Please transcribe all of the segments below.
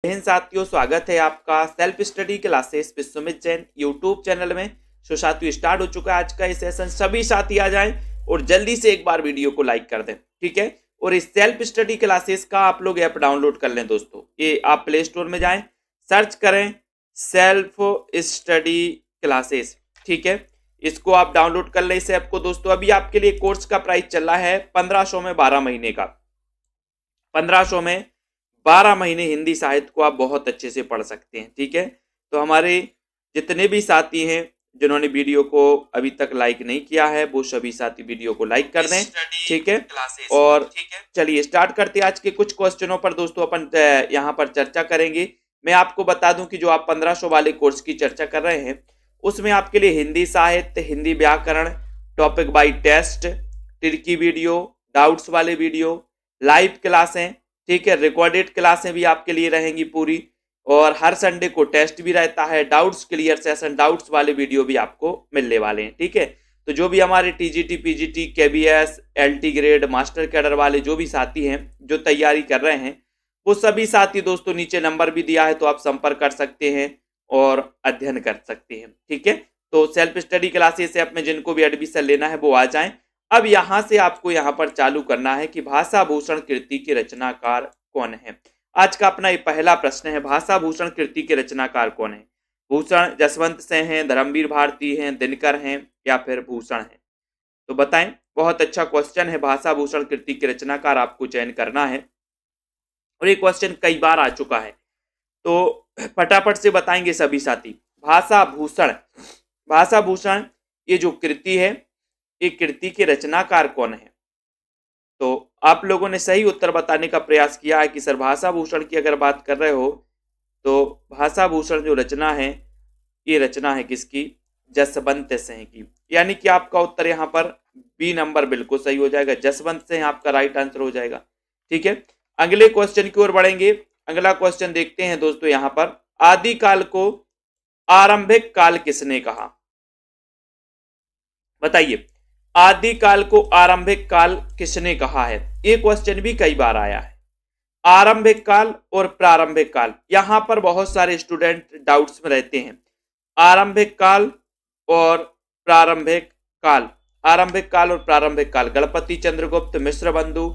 हिंद साथियों, स्वागत है आपका self study classes Vishwamit Jain YouTube channel में। सो साथियों, स्टार्ट हो चुका है आज का ये सेशन। सभी साथी आ जाएं और जल्दी से एक बार वीडियो को लाइक कर दें, ठीक है। और इस सेल्फ स्टडी क्लासेस का आप लोग ऐप डाउनलोड कर लें दोस्तों। ये आप प्ले स्टोर में जाएं, सर्च करें सेल्फ स्टडी क्लासेस, ठीक है। इसको आप डाउनलोड कर लें इस ऐप को दोस्तों। अभी आपके लिए कोर्स का प्राइस चल रहा है 1500 में 12 महीने का। 1500 में 12 महीने हिंदी साहित्य को आप बहुत अच्छे से पढ़ सकते हैं, ठीक है। तो हमारे जितने भी साथी हैं जिन्होंने वीडियो को अभी तक लाइक नहीं किया है, वो सभी साथी वीडियो को लाइक कर दें, ठीक है। और चलिए स्टार्ट करते हैं आज के कुछ क्वेश्चनों पर दोस्तों। अपन यहाँ पर चर्चा करेंगे। मैं आपको बता दूं कि जो आप 1500 वाले कोर्स की चर्चा कर रहे हैं उसमें आपके लिए हिंदी साहित्य, हिंदी व्याकरण, टॉपिक बाय टेस्ट, तिरकी वीडियो, डाउट्स वाले वीडियो, लाइव क्लासें, ठीक है, रिकॉर्डेड क्लासें भी आपके लिए रहेंगी पूरी। और हर संडे को टेस्ट भी रहता है, डाउट्स क्लियर सेशन, डाउट्स वाले वीडियो भी आपको मिलने वाले हैं, ठीक है। तो जो भी हमारे TGT, PGT, KBS, LT grade, master cadre वाले जो भी साथी हैं जो तैयारी कर रहे हैं, वो सभी साथी दोस्तों नीचे नंबर भी दिया है, तो आप संपर्क कर सकते हैं और अध्ययन कर सकते हैं, ठीक है। तो सेल्फ स्टडी क्लासेस ऐप में जिनको भी एडमिशन लेना है वो आ जाएं। अब यहां से आपको यहां पर चालू करना है कि भाषा भूषण कृति के रचनाकार कौन है। आज का अपना ये पहला प्रश्न है, भाषा भूषण कृति के रचनाकार कौन है। भूषण जसवंत सिंह हैं, धर्मवीर भारती हैं, दिनकर हैं या फिर भूषण हैं, तो बताएं। बहुत अच्छा क्वेश्चन है, भाषा भूषण कृति के रचनाकार आपको चयन करना है। और ये क्वेश्चन कई बार आ चुका है, तो फटाफट से बताएंगे सभी साथी। भाषा भूषण ये जो कृति है, ये कृति के रचनाकार कौन है। तो आप लोगों ने सही उत्तर बताने का प्रयास किया है कि सर भाषा भूषण की अगर बात कर रहे हो तो भाषा भूषण जो रचना है, ये रचना है किसकी, जसवंत सिंह की। यानी कि आपका उत्तर यहाँ पर बी नंबर बिल्कुल सही हो जाएगा, जसवंत सिंह आपका राइट आंसर हो जाएगा, ठीक है। अगले क्वेश्चन की ओर बढ़ेंगे। अगला क्वेश्चन देखते हैं दोस्तों। यहाँ पर आदिकाल को आरंभिक काल किसने कहा, बताइए। आदिकाल को आरंभिक काल किसने कहा है, ये क्वेश्चन भी कई बार आया है। आरंभिक काल और प्रारंभिक काल, यहां पर बहुत सारे स्टूडेंट डाउट्स में रहते हैं। आरंभिक काल और प्रारंभिक काल, आरंभिक काल और प्रारंभिक काल, गणपति चंद्रगुप्त, मिश्र बंधु,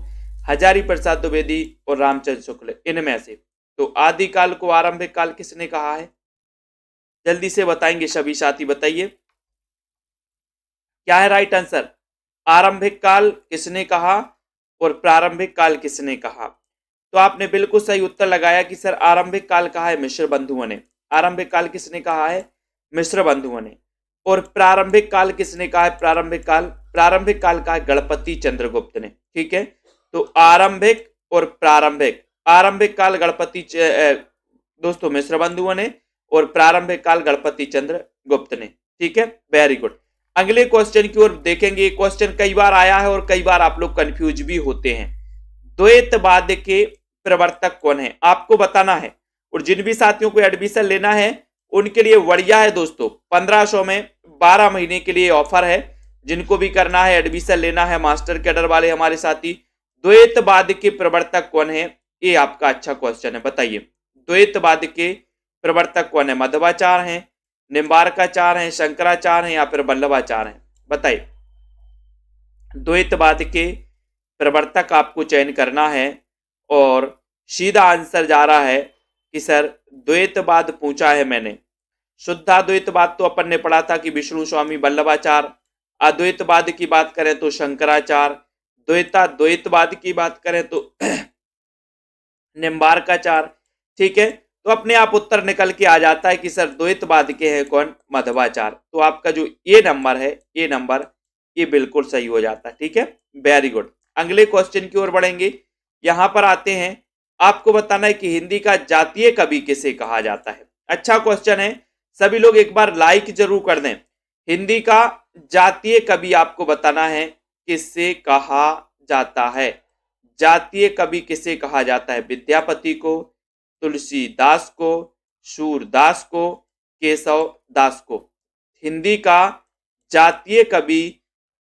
हजारी प्रसाद द्विवेदी और रामचंद्र शुक्ल, इनमें से तो आदिकाल को आरंभिक काल किसने कहा है, जल्दी से बताएंगे सभी साथी, बताइए क्या है राइट आंसर। आरंभिक काल किसने कहा और प्रारंभिक काल किसने कहा। तो आपने बिल्कुल सही उत्तर लगाया कि सर आरंभिक काल कहा है मिश्र बंधुओं ने। आरंभिक काल किसने कहा है, मिश्र बंधुओं ने। और प्रारंभिक काल किसने कहा है, प्रारंभिक काल कहा है गणपति चंद्रगुप्त ने, ठीक है। तो आरंभिक और प्रारंभिक, आरंभिक काल गणपति दोस्तों मिश्र बंधुओं ने और प्रारंभिक काल गणपति चंद्रगुप्त ने, ठीक है, वेरी गुड। अगले क्वेश्चन की ओर देखेंगे। क्वेश्चन कई बार आया है और कई बार आप लोग कंफ्यूज भी होते हैं। द्वैतवाद के प्रवर्तक कौन है, आपको बताना है। और जिन भी साथियों को एडमिशन लेना है उनके लिए बढ़िया है दोस्तों, 1500 में 12 महीने के लिए ऑफर है। जिनको भी करना है एडमिशन लेना है, मास्टर कैडर वाले हमारे साथी, द्वैतवाद के प्रवर्तक कौन है, ये आपका अच्छा क्वेश्चन है, बताइए। द्वैतवाद के प्रवर्तक कौन है, मध्वाचार्य हैं, निम्बार्काचार्य हैं, शंकराचार्य हैं या फिर वल्लभाचार्य हैं, बताइए। द्वैतवाद के प्रवर्तक आपको चयन करना है। और सीधा आंसर जा रहा है कि सर द्वैतवाद पूछा है मैंने। शुद्धाद्वैतवाद तो अपन ने पढ़ा था कि विष्णु स्वामी वल्लभाचार्य। अद्वैतवाद की बात करें तो शंकराचार्य। द्वैतवाद की बात करें तो निम्बार्काचार्य, ठीक है। तो अपने आप उत्तर निकल के आ जाता है कि सर द्वैतवाद के हैं कौन, मध्वाचार्य। तो आपका जो ये नंबर है, ये नंबर ये बिल्कुल सही हो जाता है, ठीक है, वेरी गुड। अगले क्वेश्चन की ओर बढ़ेंगे। यहां पर आते हैं, आपको बताना है कि हिंदी का जातीय कवि किसे कहा जाता है। अच्छा क्वेश्चन है, सभी लोग एक बार लाइक जरूर कर दें। हिंदी का जातीय कवि आपको बताना है किसे कहा जाता है। जातीय कवि किसे कहा जाता है, विद्यापति को, तुलसीदास को, सूरदास को, केशव दास को। हिंदी का जातीय कवि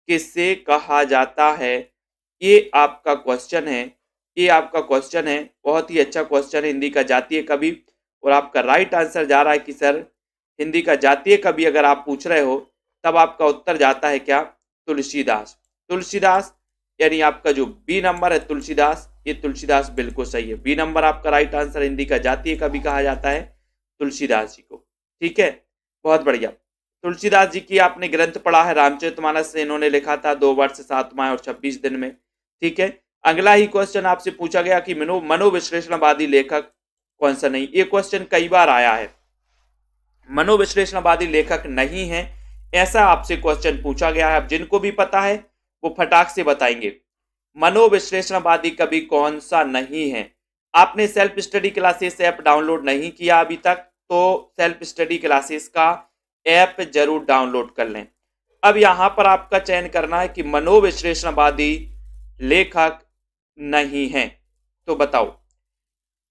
किसे कहा जाता है, ये आपका क्वेश्चन है, ये आपका क्वेश्चन है, बहुत ही अच्छा क्वेश्चन है, हिंदी का जातीय कवि। और आपका राइट आंसर जा रहा है कि सर हिंदी का जातीय कवि अगर आप पूछ रहे हो तब आपका उत्तर जाता है क्या, तुलसीदास। तुलसीदास यानी आपका जो बी नंबर है तुलसीदास, ये तुलसीदास बिल्कुल सही है। बी नंबर आपका राइट आंसर, हिंदी का जातीय कवि कहा जाता है तुलसीदास जी को। ठीक है, बहुत बढ़िया। तुलसीदास जी की आपने ग्रंथ पढ़ा है रामचरितमानस से, इन्होंने लिखा था 2 वर्ष 7 माह और 26 दिन में। ठीक है, अगला ही क्वेश्चन आपसे पूछा गया कि मनोविश्लेषणवादी लेखक कौन सा नहीं। ये क्वेश्चन कई बार आया है, मनोविश्लेषणवादी लेखक नहीं है ऐसा आपसे क्वेश्चन पूछा गया है। अब जिनको भी पता है वो फटाक से बताएंगे मनोविश्लेषणवादी कवि कौन सा नहीं है। आपने self study classes app download नहीं किया अभी तक तो सेल्फ स्टडी क्लासेस का ऐप जरूर डाउनलोड कर लें। अब यहां पर आपका चयन करना है कि मनोविश्लेषणवादी लेखक नहीं है, तो बताओ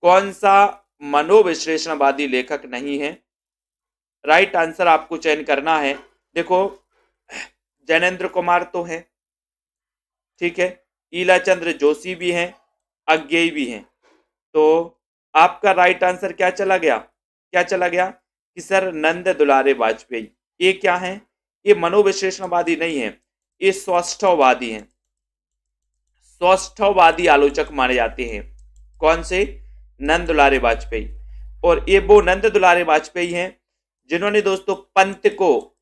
कौन सा मनोविश्लेषणवादी लेखक नहीं है। राइट आंसर आपको चयन करना है। देखो जैनेन्द्र कुमार तो है, ठीक है, ईलाचंद्र जोशी भी हैं, अज्ञेय भी हैं, तो आपका राइट आंसर क्या चला गया, क्या चला गया कि सर नंद दुलारे वाजपेयी। ये क्या है, ये मनोविश्लेषणवादी नहीं है, ये स्वास्थ्यवादी हैं, स्वास्थ्यवादी आलोचक माने जाते हैं। कौन से, नंद दुलारे वाजपेयी। और ये वो नंद दुलारे वाजपेयी हैं जिन्होंने दोस्तों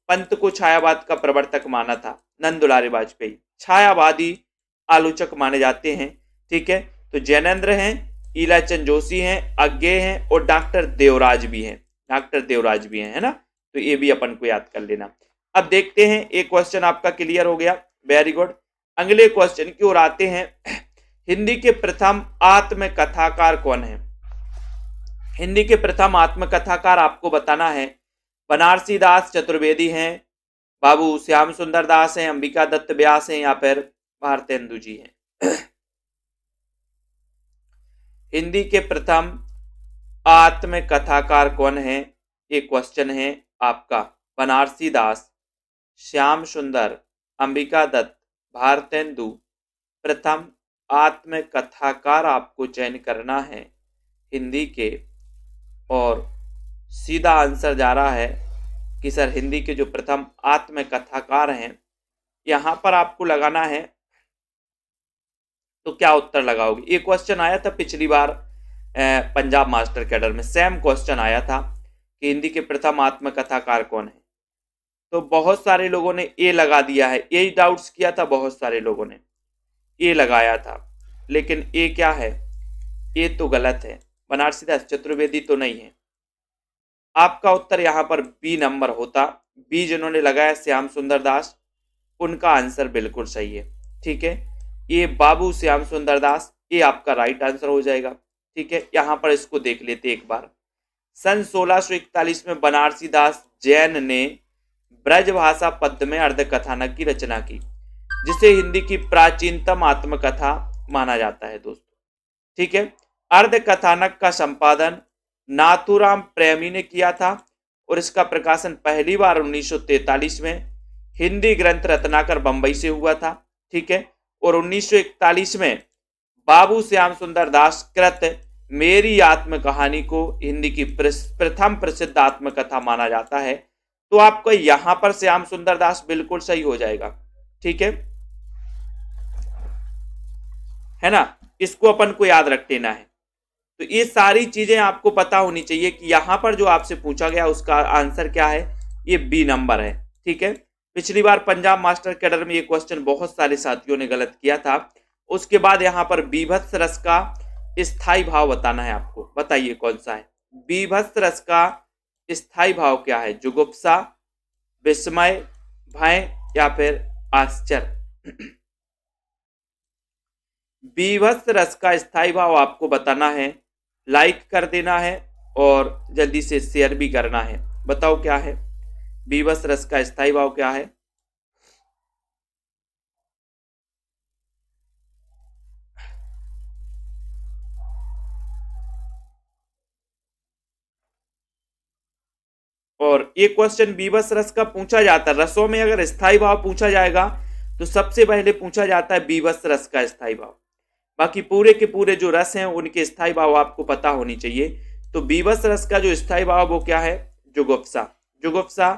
पंत को छायावाद का प्रवर्तक माना था। नंद दुलारे वाजपेयी छायावादी आलोचक माने जाते हैं। ठीक है, तो जैनेन्द्र हैं, ईलाचंद जोशी हैं, अज्ञेय हैं और डॉक्टर देवराज भी हैं, डॉक्टर देवराज भी हैं, है ना। तो ये भी अपन को याद कर लेना। अब देखते हैं, एक क्वेश्चन आपका क्लियर हो गया, वेरी गुड। अगले क्वेश्चन की ओर आते हैं। हिंदी के प्रथम आत्मकथाकार कौन है। हिंदी के प्रथम आत्मकथाकार आपको बताना है। बनारसी दास चतुर्वेदी हैं, बाबू श्याम सुंदर दास हैं, अंबिका दत्त व्यास हैं या फिर भारतेंदु जी हैं। हिंदी के प्रथम आत्मकथाकार कौन है, ये क्वेश्चन है आपका। बनारसी दास, श्याम सुंदर, अंबिका दत्त, भारतेंदु। प्रथम आत्मकथाकार आपको चयन करना है हिंदी के, और सीधा आंसर जा रहा है कि सर हिंदी के जो प्रथम आत्मकथाकार हैं, यहां पर आपको लगाना है। तो क्या उत्तर लगाओगे। ये क्वेश्चन आया था पिछली बार पंजाब मास्टर कैडर में, सेम क्वेश्चन आया था कि हिंदी के प्रथम आत्मकथाकार कौन है। तो बहुत सारे लोगों ने ए लगा दिया है, यही डाउट्स किया था, बहुत सारे लोगों ने ए लगाया था, लेकिन ए क्या है, ए तो गलत है। बनारसी दास चतुर्वेदी तो नहीं है। आपका उत्तर यहां पर बी नंबर होता। बी जिन्होंने लगाया श्याम सुंदर दास, उनका आंसर बिल्कुल सही है। ठीक है, ये बाबू श्याम सुंदर दास, ये आपका राइट आंसर हो जाएगा। ठीक है, यहां पर इसको देख लेते एक बार। सन 1641 में बनारसी दास जैन ने ब्रजभाषा पद्य में अर्धकथानक की रचना की, जिसे हिंदी की प्राचीनतम आत्मकथा माना जाता है दोस्तों। ठीक है, अर्धकथानक का संपादन नाथूराम प्रेमी ने किया था और इसका प्रकाशन पहली बार 1943 में हिंदी ग्रंथ रत्नाकर बंबई से हुआ था। ठीक है, और 1941 में बाबू श्याम सुंदर दास कृत मेरी आत्म कहानी को हिंदी की प्रथम प्रसिद्ध आत्मकथा माना जाता है। तो आपको यहां पर श्याम सुंदर दास बिल्कुल सही हो जाएगा। ठीक है ना, इसको अपन को याद रख लेना है। तो ये सारी चीजें आपको पता होनी चाहिए कि यहां पर जो आपसे पूछा गया उसका आंसर क्या है, ये बी नंबर है। ठीक है, पिछली बार पंजाब मास्टर कैडर में ये क्वेश्चन बहुत सारे साथियों ने गलत किया था। उसके बाद यहां पर बीभत्स रस का स्थायी भाव बताना है आपको। बताइए कौन सा है बीभत्स रस का स्थायी भाव, क्या है, जुगुप्सा, विस्मय, भय या फिर आश्चर्य। बीभत्स रस का स्थायी भाव आपको बताना है, लाइक कर देना है और जल्दी से शेयर भी करना है। बताओ क्या है बीभत्स रस का स्थायी भाव, क्या है। और ये क्वेश्चन बीभत्स रस का पूछा जाता है। रसों में अगर स्थायी भाव पूछा जाएगा तो सबसे पहले पूछा जाता है बीभत्स रस का स्थायी भाव। बाकी पूरे के पूरे जो रस हैं उनके स्थायी भाव आपको पता होनी चाहिए। तो बीभत्स रस का जो स्थायी भाव वो क्या है? जुगुप्सा। जुगुप्सा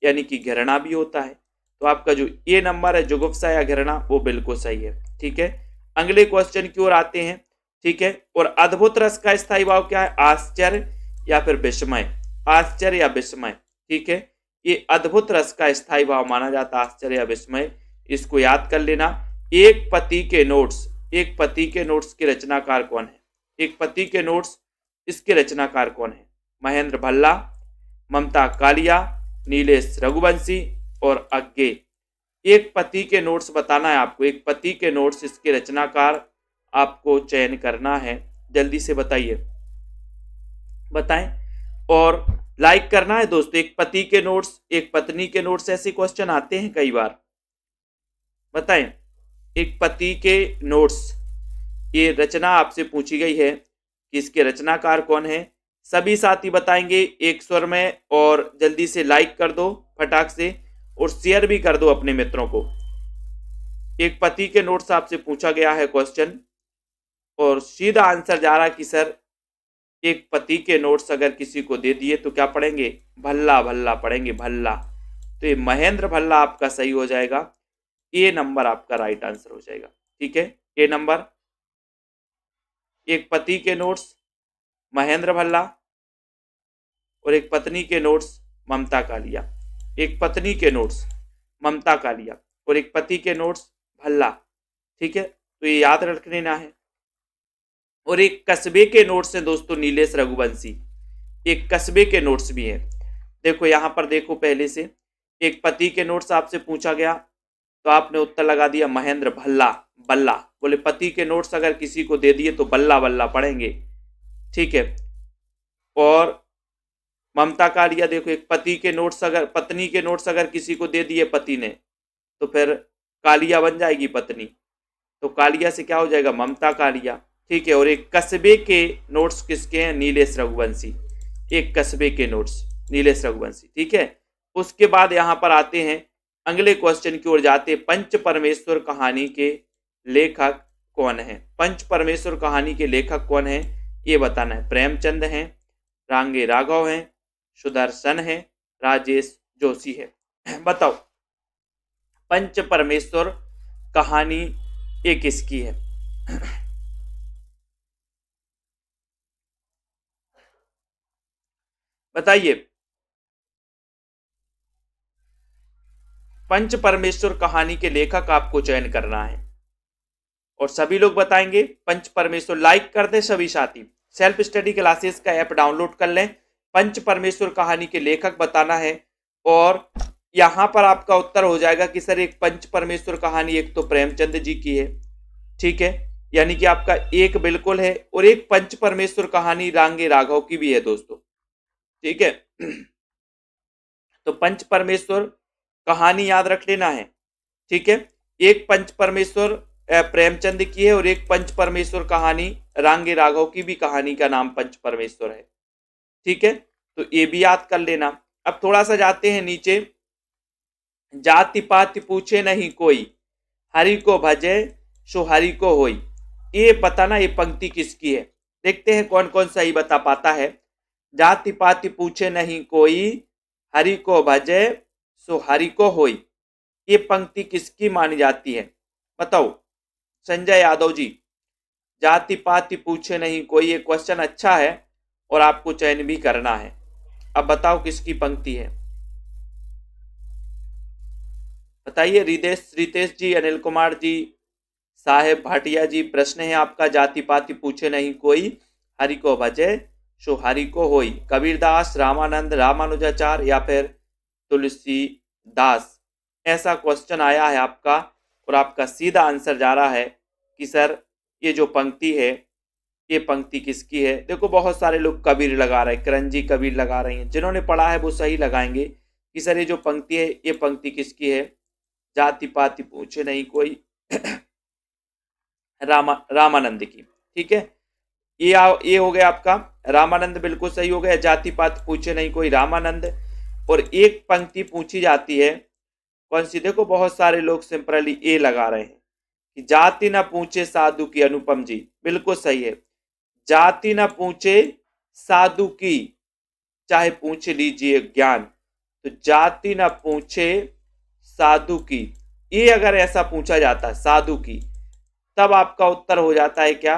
यानी कि घृणा भी होता है। तो आपका जो ए नंबर है जुगुप्सा या घृणा वो बिल्कुल सही है। ठीक है, अगले क्वेश्चन की ओर आते हैं। ठीक है, और अद्भुत रस का स्थायी भाव क्या है? आश्चर्य या फिर विस्मय। आश्चर्य या विस्मय। ठीक है, ये अद्भुत रस का स्थायी भाव माना जाता है, आश्चर्य या विस्मय। इसको याद कर लेना। एक पति के नोट्स, एक पति के नोट्स के रचनाकार कौन है? एक पति के नोट्स इसके रचनाकार कौन है? महेंद्र भल्ला, ममता कालिया, नीलेश रघुवंशी और अज्ञे। एक पति के नोट्स बताना है आपको, एक पति के नोट्स इसके रचनाकार आपको चयन करना है। जल्दी से बताइए, बताएं और लाइक करना है दोस्तों। एक पति के नोट्स, एक पत्नी के नोट्स, ऐसे क्वेश्चन आते हैं कई बार। बताएं, एक पति के नोट्स, ये रचना आपसे पूछी गई है कि इसके रचनाकार कौन है? सभी साथी बताएंगे एक स्वर में, और जल्दी से लाइक कर दो फटाक से, और शेयर भी कर दो अपने मित्रों को। एक पति के नोट्स आपसे पूछा गया है क्वेश्चन, और सीधा आंसर जा रहा कि सर एक पति के नोट्स अगर किसी को दे दिए तो क्या पढ़ेंगे? भल्ला भल्ला पढ़ेंगे, भल्ला। तो ये महेंद्र भल्ला आपका सही हो जाएगा। ए नंबर आपका राइट आंसर हो जाएगा। ठीक है, ए नंबर। एक पति के नोट्स महेंद्र भल्ला, और एक पत्नी के नोट्स ममता कालिया। एक पत्नी के नोट्स ममता कालिया और एक पति के नोट्स भल्ला। ठीक है, तो ये याद रख लेना है। और एक कस्बे के नोट्स हैं दोस्तों, नीलेश रघुवंशी। एक कस्बे के नोट्स भी हैं। देखो यहां पर देखो, पहले से एक पति के नोट्स आपसे पूछा गया तो आपने उत्तर लगा दिया महेंद्र भल्ला, बल्ला। बोले पति के नोट्स अगर किसी को दे दिए तो बल्ला बल्ला पढ़ेंगे। ठीक है, और ममता कालिया, देखो एक पति के नोट्स अगर, पत्नी के नोट्स अगर किसी को दे दिए पति ने तो फिर कालिया बन जाएगी पत्नी, तो कालिया से क्या हो जाएगा? ममता कालिया। ठीक है, और एक कस्बे के नोट्स किसके हैं? नीलेश रघुवंशी। एक कस्बे के नोट्स नीलेश रघुवंशी। ठीक है, उसके बाद यहां पर आते हैं अगले क्वेश्चन की ओर जाते। पंच परमेश्वर कहानी के लेखक कौन है? पंच परमेश्वर कहानी के लेखक कौन है ये बताना है। प्रेमचंद हैं, रांगे राघव हैं, सुदर्शन है, राजेश जोशी है। बताओ पंच परमेश्वर कहानी ये किसकी है? बताइए, पंच परमेश्वर कहानी के लेखक आपको चयन करना है, और सभी लोग बताएंगे पंच परमेश्वर। लाइक कर दे सभी साथी, सेल्फ स्टडी क्लासेस का ऐप डाउनलोड कर लें। पंच परमेश्वर कहानी के लेखक बताना है, और यहां पर आपका उत्तर हो जाएगा कि सर एक पंच परमेश्वर कहानी एक तो प्रेमचंद जी की है। ठीक है, यानी कि आपका एक बिल्कुल है, और एक पंच परमेश्वर कहानी रांगे राघव की भी है दोस्तों। ठीक है, तो पंच परमेश्वर कहानी याद रख लेना है। ठीक है, एक पंच परमेश्वर प्रेमचंद की है, और एक पंच परमेश्वर कहानी रांगे राघव की भी कहानी का नाम पंच परमेश्वर है। ठीक है, तो ये भी याद कर लेना। अब थोड़ा सा जाते हैं नीचे। जाति पाति पूछे नहीं कोई, हरि को भजे सो हरि को होई। ये बताना ये पंक्ति किसकी है? देखते हैं कौन कौन सही बता पाता है। जाति पाति पूछे नहीं कोई, हरि को भजे सो हरि को होई। ये पंक्ति किसकी मानी जाती है? बताओ संजय यादव जी। जाति पाति पूछे नहीं कोई, ये क्वेश्चन अच्छा है और आपको चयन भी करना है। अब बताओ किसकी पंक्ति है? बताइए रितेश जी, अनिल कुमार जी, साहेब भाटिया जी। प्रश्न है आपका, जाति पाति पूछे नहीं कोई, हरि को भजे सो हरि को होई। कबीरदास, रामानंद, रामानुजाचार्य या फिर तुलसीदास? ऐसा क्वेश्चन आया है आपका, और आपका सीधा आंसर जा रहा है कि सर ये जो पंक्ति है ये पंक्ति किसकी है? देखो बहुत सारे लोग कबीर लगा रहे हैं, करंजी कबीर लगा रही हैं। जिन्होंने पढ़ा है वो सही लगाएंगे कि सर ये जो पंक्ति है ये पंक्ति किसकी है? जाति पाति पूछे नहीं कोई रामानंद की। ठीक है, ये हो गया आपका रामानंद, बिल्कुल सही हो गया। जाति पाति पूछे नहीं कोई रामानंद। और एक पंक्ति पूछी जाती है कौन सी? देखो बहुत सारे लोग सिंपली ए लगा रहे हैं कि जाति न पूछे साधु की, अनुपम जी बिल्कुल सही है। जाति न पूछे साधु की, चाहे पूछ लीजिए ज्ञान, तो जाति न पूछे साधु की, ये अगर ऐसा पूछा जाता है साधु की, तब आपका उत्तर हो जाता है क्या,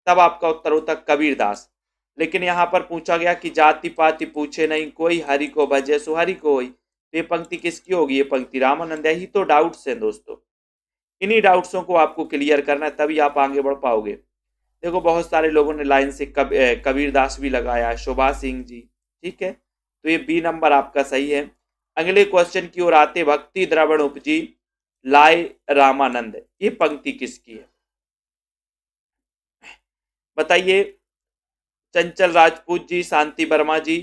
तब आपका उत्तर होता कबीरदास। लेकिन यहां पर पूछा गया कि जाति पाति पूछे नहीं कोई, हरि को भजे सो हरि को होई, तो ये पंक्ति किसकी होगी, ये पंक्ति रामानंद है। ही तो डाउट्स हैं दोस्तों, इन्हीं डाउट्सों को आपको क्लियर करना है, तभी आप आगे बढ़ पाओगे। देखो बहुत सारे लोगों ने लाइन से कबीरदास भी लगाया है, शोभा सिंह जी, ठीक है, तो ये बी नंबर आपका सही है। अगले क्वेश्चन की ओर आते, भक्ति द्रवण उपजी लाए रामानंद, ये पंक्ति किसकी है बताइए। चंचल राजपूत जी, शांति वर्मा जी,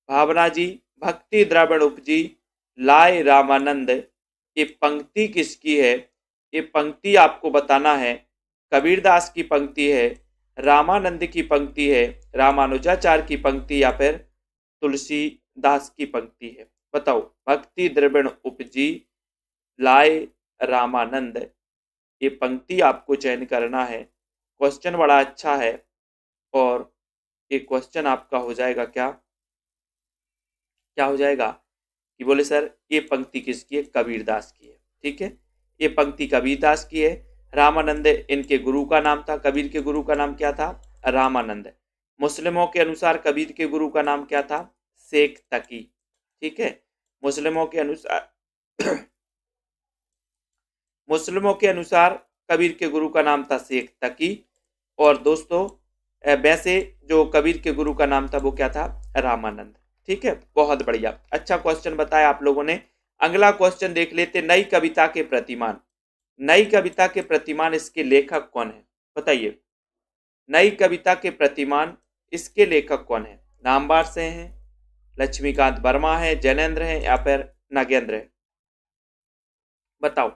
भावना जी, भक्ति द्रवण उपजी लाए रामानंद, ये पंक्ति किसकी है, ये पंक्ति आपको बताना है। कबीरदास की पंक्ति है, रामानंद की पंक्ति है, रामानुजाचार्य की पंक्ति, या फिर तुलसीदास की पंक्ति है, बताओ। भक्ति द्रविण उपजी लाए रामानंद, ये पंक्ति आपको चयन करना है। क्वेश्चन बड़ा अच्छा है और ये क्वेश्चन आपका हो जाएगा क्या, क्या हो जाएगा कि बोले सर ये पंक्ति किसकी है, कबीरदास की है, ठीक है, ये पंक्ति कबीरदास की है। रामानंद इनके गुरु का नाम था, कबीर के गुरु का नाम क्या था, रामानंद। मुस्लिमों के अनुसार कबीर के गुरु का नाम क्या था, शेख तकी, ठीक है, मुस्लिमों के अनुसार मुस्लिमों के अनुसार कबीर के गुरु का नाम था शेख तकी। और दोस्तों वैसे जो कबीर के गुरु का नाम था वो क्या था, रामानंद, ठीक है, बहुत बढ़िया, अच्छा क्वेश्चन बताया आप लोगों ने। अगला क्वेश्चन देख लेते, नई कविता के प्रतिमान, नई कविता के प्रतिमान इसके लेखक कौन है बताइए। नई कविता के प्रतिमान इसके लेखक कौन है, नामवार से हैं, लक्ष्मीकांत वर्मा है, जैनेन्द्र है, या फिर नागेंद्र है, बताओ।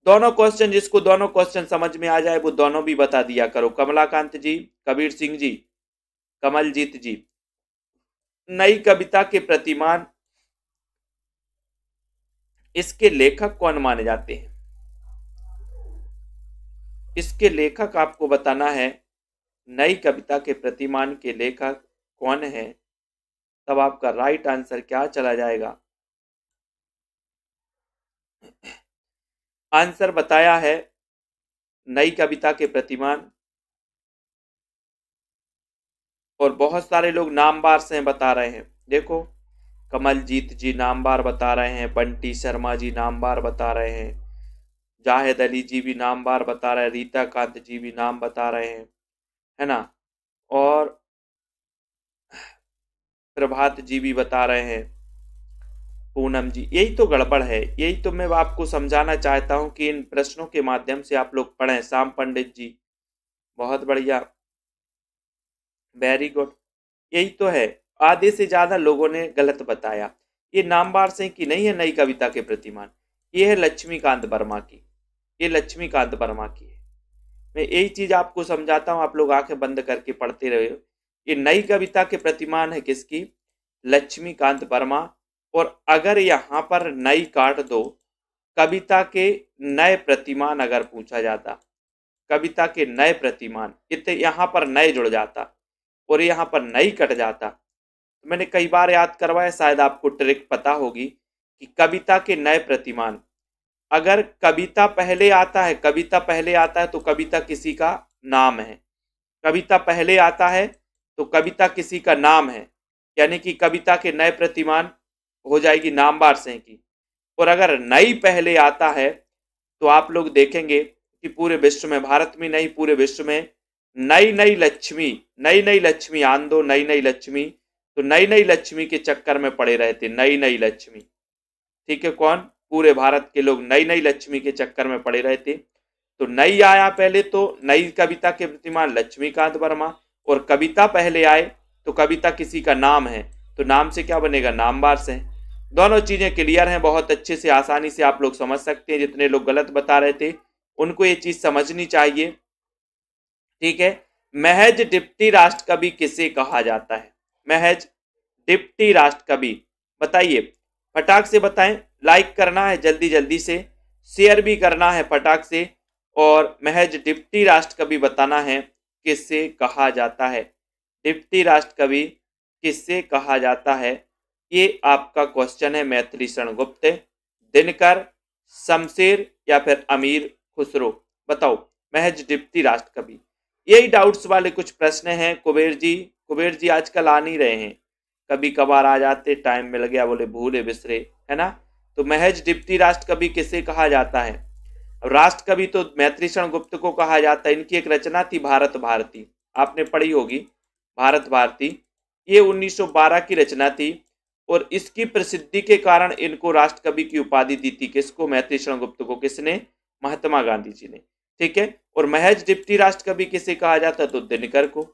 दोनों क्वेश्चन, जिसको दोनों क्वेश्चन समझ में आ जाए वो दोनों भी बता दिया करो। कमलाकांत जी, कबीर सिंह जी, कमलजीत जी, नई कविता के प्रतिमान इसके लेखक कौन माने जाते हैं, इसके लेखक आपको बताना है। नई कविता के प्रतिमान के लेखक कौन है, तब आपका राइट आंसर क्या चला जाएगा। आंसर बताया है नई कविता के प्रतिमान, और बहुत सारे लोग नामवार से बता रहे हैं। देखो कमलजीत जी नामवार बता रहे हैं, बंटी शर्मा जी नामवार बता रहे हैं, जाहिद अली जी भी नामवार बता रहे हैं, रीता कांत जी भी नाम बता रहे हैं, है ना, और प्रभात जी भी बता रहे हैं, पूनम जी। यही तो गड़बड़ है, यही तो मैं आपको समझाना चाहता हूं कि इन प्रश्नों के माध्यम से आप लोग पढ़ें। श्याम पंडित जी बहुत बढ़िया, वेरी गुड, यही तो है। आधे से ज्यादा लोगों ने गलत बताया। ये नामवार से की नहीं है नई कविता के प्रतिमान, ये है लक्ष्मीकांत वर्मा की, ये लक्ष्मीकांत वर्मा की है। मैं यही चीज आपको समझाता हूं, आप लोग आंखें बंद करके पढ़ते रहे। ये नई कविता के प्रतिमान है किसकी, लक्ष्मीकांत वर्मा। और अगर यहाँ पर नई काट दो, कविता के नए प्रतिमान अगर पूछा जाता, कविता के नए प्रतिमान, इतने यहाँ पर नए जुड़ जाता और यहाँ पर नई कट जाता। तो मैंने कई बार याद करवाया, शायद आपको ट्रिक पता होगी कि कविता के नए प्रतिमान, अगर कविता पहले आता है, कविता पहले आता है तो कविता किसी का नाम है, कविता पहले आता है तो कविता किसी का नाम है, यानी कि कविता के नए प्रतिमान हो जाएगी नामवार से की। और अगर नई पहले आता है तो आप लोग देखेंगे कि पूरे विश्व में, भारत में नहीं पूरे विश्व में नई नई लक्ष्मी, नई नई लक्ष्मी आन दो, नई नई लक्ष्मी, तो नई नई लक्ष्मी के चक्कर में पड़े रहते, नई नई लक्ष्मी, ठीक है, कौन, पूरे भारत के लोग नई नई लक्ष्मी के चक्कर में पड़े रहते। तो नई आया पहले तो नई कविता के प्रतिमान लक्ष्मीकांत वर्मा, और कविता पहले आए तो कविता किसी का नाम है, तो नाम से क्या बनेगा, नामवार से। दोनों चीजें क्लियर हैं, बहुत अच्छे से आसानी से आप लोग समझ सकते हैं। जितने लोग गलत बता रहे थे उनको ये चीज समझनी चाहिए, ठीक है। महज डिप्टी राष्ट्र कवि किसे कहा जाता है, महज डिप्टी राष्ट्र कवि, बताइए, फटाक से बताएं। लाइक करना है जल्दी जल्दी से, शेयर भी करना है फटाक से, और महज डिप्टी राष्ट्र कवि बताना है किससे कहा जाता है। डिप्टी राष्ट्र कवि किससे कहा जाता है, ये आपका क्वेश्चन है। मैथिली शरण गुप्त, दिनकर, शमशेर या फिर अमीर खुसरो, बताओ महज डिप्टी राष्ट्र कवि। यही डाउट्स वाले कुछ प्रश्न हैं। कुबेर जी आजकल आ नहीं रहे हैं, कभी कभार आ जाते, टाइम मिल गया बोले भूले बिसरे, है ना। तो महज डिप्टी राष्ट्र कवि किसे कहा जाता है। राष्ट्र कवि तो मैथिली शरण गुप्त को कहा जाता है। इनकी एक रचना थी भारत भारती, आपने पढ़ी होगी भारत भारती। ये 1912 की रचना थी और इसकी प्रसिद्धि के कारण इनको राष्ट्र कवि की उपाधि दी थी। किसको, मैथिली शरण गुप्त को। किसने, महात्मा गांधी जी ने, ठीक है। और महज डिप्टी राष्ट्र कवि किसे कहा जाता, तो दिनकर को।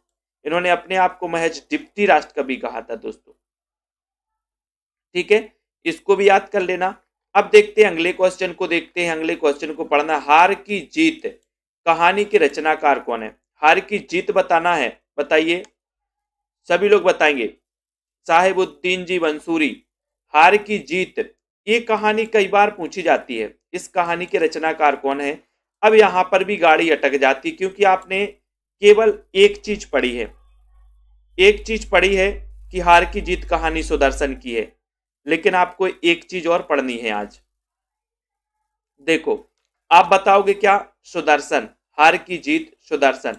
इन्होंने अपने आप को महज डिप्टी राष्ट्र कवि कहा था दोस्तों, ठीक है। इसको भी याद कर लेना। अब देखते हैं अगले क्वेश्चन को, देखते हैं अगले क्वेश्चन को पढ़ना। हार की जीत कहानी के रचनाकार कौन है। हार की जीत बताना है, बताइए, सभी लोग बताएंगे। साहिबुद्दीन जी मंसूरी, हार की जीत, ये कहानी कई बार पूछी जाती है। इस कहानी के रचनाकार कौन है। अब यहां पर भी गाड़ी अटक जाती, क्योंकि आपने केवल एक चीज पढ़ी है, एक चीज पढ़ी है कि हार की जीत कहानी सुदर्शन की है, लेकिन आपको एक चीज और पढ़नी है आज। देखो, आप बताओगे क्या, सुदर्शन, हार की जीत सुदर्शन,